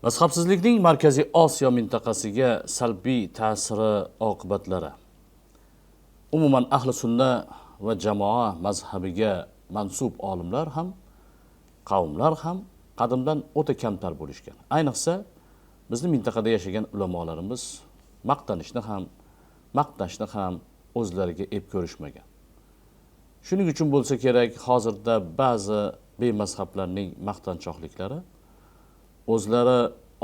Mazhabsizlikning Markaziy Osiyo mintaqasiga salbiy ta'siri oqibatlari. Umuman ahli sunna va jamoa mazhabiga mansub olimlar ham, qavmlar ham qadimdan o'ta kamtar bo'lishgan. Ayniqsa bizning mintaqada yashagan ulamolarimiz maqtanishni ham o'zlariga ep ko'rishmagan. Shuning uchun bo'lsa kerak, hozirda ba'zi bemazhablarning maqtanchoqliklari o'zlari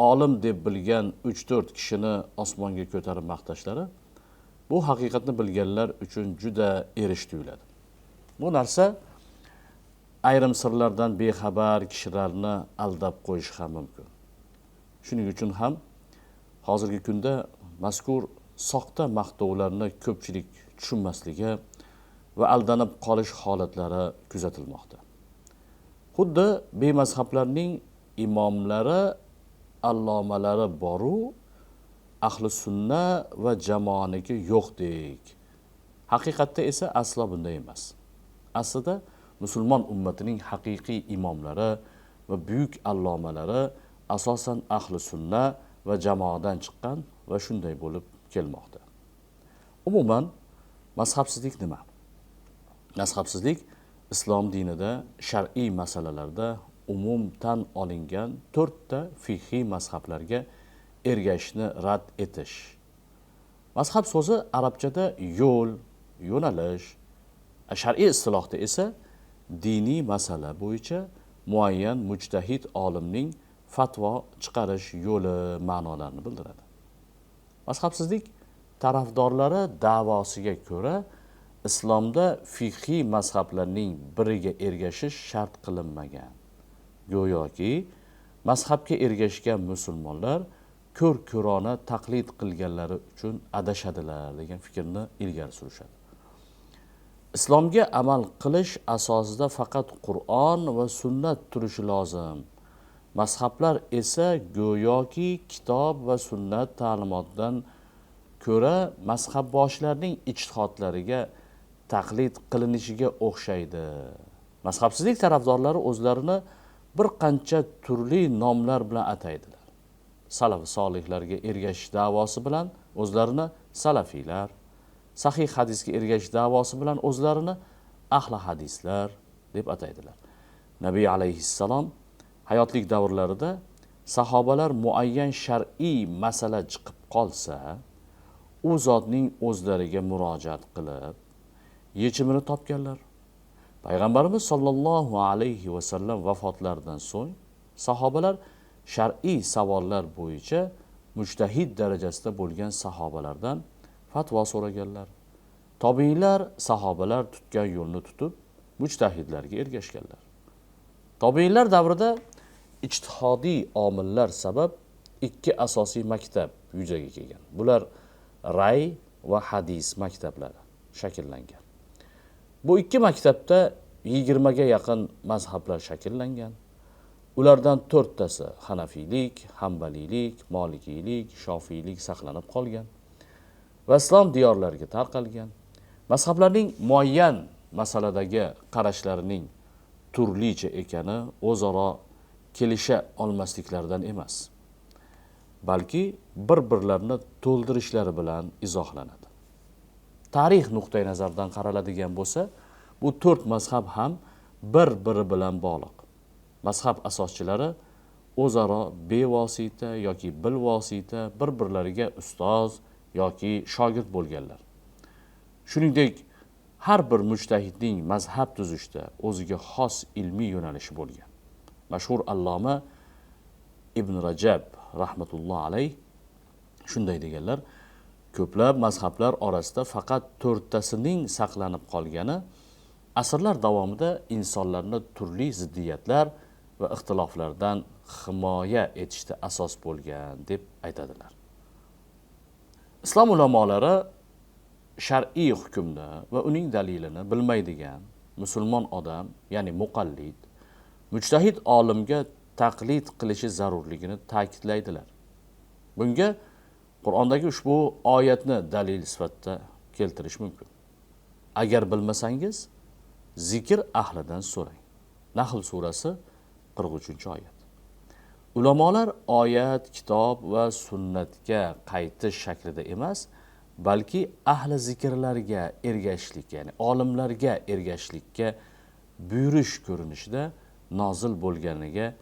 olim deb bilgan 3-4 kishini osmonga ko'tarib maqtashlari bu haqiqatni bilganlar uchun juda erish tuyuladi. Bu narsa ayrim sirlardan bexabar kishilarni aldab qo'yish ham mumkin. Shuning uchun ham hozirgi kunda mazkur soxta maqtovlarni ko'pchilik tushunmasligi va aldanib qolish holatlari kuzatilmoqda. Xuddi bemazhablarning imomlari, allomalari boru ahli sunna va jamoaniki yo'qdek. Haqiqatda esa aslo bunday emas. Aslida musulmon ummatining haqiqiy imomlari va buyuk allomalari asosan ahli sunna va jamoadan chiqqan va shunday bo'lib kelmoqda. Umuman mazhabsizlik nima? Mazhabsizlik islom dinida shar'iy masalalarda umum tan olingan 4 ta fiqhiy mazhablarga ergashishni rad etish. Mazhab so'zi arabchada yo'l, yo'nalish, shar'iy istilohda esa diniy masala bo'yicha muayyan mujtahid olimning fatvo chiqarish yo'li ma'nolarini bildiradi. Mazhabsizlik tarafdorlari da'vosiga ko'ra islomda fiqhiy mazhablarning biriga ergashish shart qilinmagan. Go'yoki mazhabga ergashgan musulmonlar ko'r-ko'rona taqlid qilganlari uchun adashadilar degan fikrni ilgari surishadi. Islomga amal qilish asosida faqat Qur'on va sunnat turishi lozim. Mazhablar esa go'yoki kitob va sunnat ta'limotidan ko'ra mazhabboshlarning ijtihodlariga taqlid qilinishiga o'xshaydi. Mazhabsizlik tarafdorlari o'zlarini bir qancha turli nomlar bilan ataydilar. Salaf solihlarga ergashish da'vosi bilan o'zlarini salafiylar, sahih hadisga ergashish da'vosi bilan o'zlarini ahli hadislar deb ataydilar. Nabiy alayhissalom hayotlik davrlarida sahobalar muayyan shar'iy masala chiqib qolsa, u zotning o'zlariga murojaat qilib, yechimini topganlar. Payg'ambarimiz sollallohu alayhi va sallam vafotlaridan so'ng sahobalar shar'iy savollar bo'yicha mujtahid darajasida bo'lgan sahobalardan fatvo so'raganlar. Tobiinlar sahobalar tutgan yo'lni tutib mujtahidlarga ergashganlar. Tobiinlar davrida ijtihodiy omillar sabab 2 asosiy maktab yuzaga kelgan. Bular ray va hadis maktablari shakllangan. Bu 2 maktabda 20 ga yaqin mazhablar shakllangan. Ulardan 4 tasi Hanafiylik, Hanbaliylik, Molikiylik, Shofiylik saqlanib qolgan va islom diyorlariga tarqalgan. Mazhablarning muayyan masaladagi qarashlarining turlicha ekani o'zaro kelisha olmasliklaridan emas, balki bir-birlarini to'ldirishlari bilan izohlanadi. Tarix nuqtai nazaridan qaraladigan bo'lsa, bu 4 mazhab ham bir-biri bilan bog'liq. Mazhab asoschilari o'zaro bevosita yoki bilvosita bir-birlariga ustoz yoki shogird bo'lganlar. Shuningdek, har bir mujtahidning mazhab tuzishda o'ziga xos ilmiy yo'nalishi bo'lgan. Mashhur alloma Ibn Rajab rahmatulloh alayh shunday deganlar: ko'plab mazhablar orasida faqat 4 tasining saqlanib qolgani asrlar davomida insonlarni turli ziddiyatlar va ixtiloflardan himoya etishda asos bo'lgan deb aytadilar. Islom ulamolari shar'iy hukmni va uning dalilini bilmaydigan musulmon odam, ya'ni muqallid, mujtahid olimga taqlid qilishi zarurligini ta'kidlaydilar. Bunga Qur'ondagi ushbu oyatni dalil sifatida keltirish mumkin. Agar bilmasangiz, zikr ahlidan so'rang. Nahl surasi 43-oyat. Ulamolar oyat, kitob va sunnatga qaytish shaklida emas, balki ahli zikrlarga ergashishlik, ya'ni olimlarga ergashishlikka buyurish ko'rinishida nozil bo'lganiga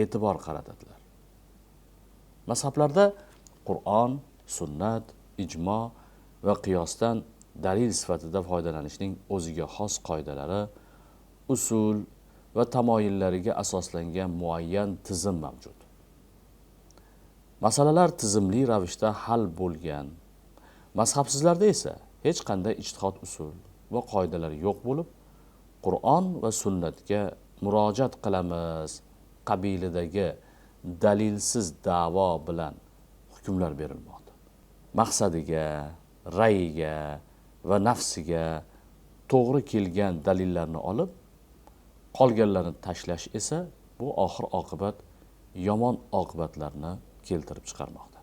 e'tibor qaratadilar. Mazhablarda Qur'on, sunnat, ijmo va qiyosdan dalil sifatida foydalanishning o'ziga xos qoidalari, usul va tamoyillariga asoslangan muayyan tizim mavjud. Masalalar tizimli ravishda hal bo'lgan. Mazhabsizlarda esa hech qanday ijtihod usul va qoidalar yo'q bo'lib, Qur'on va sunnatga murojaat qilamiz qabilidagi dalilsiz da'vo bilan hukmlar berilmoqda. Maqsadiga, ra'yiga va nafsiga to'g'ri kelgan dalillarni olib, qolganlarni tashlash esa bu oxir oqibat yomon oqibatlarni keltirib chiqarmoqda.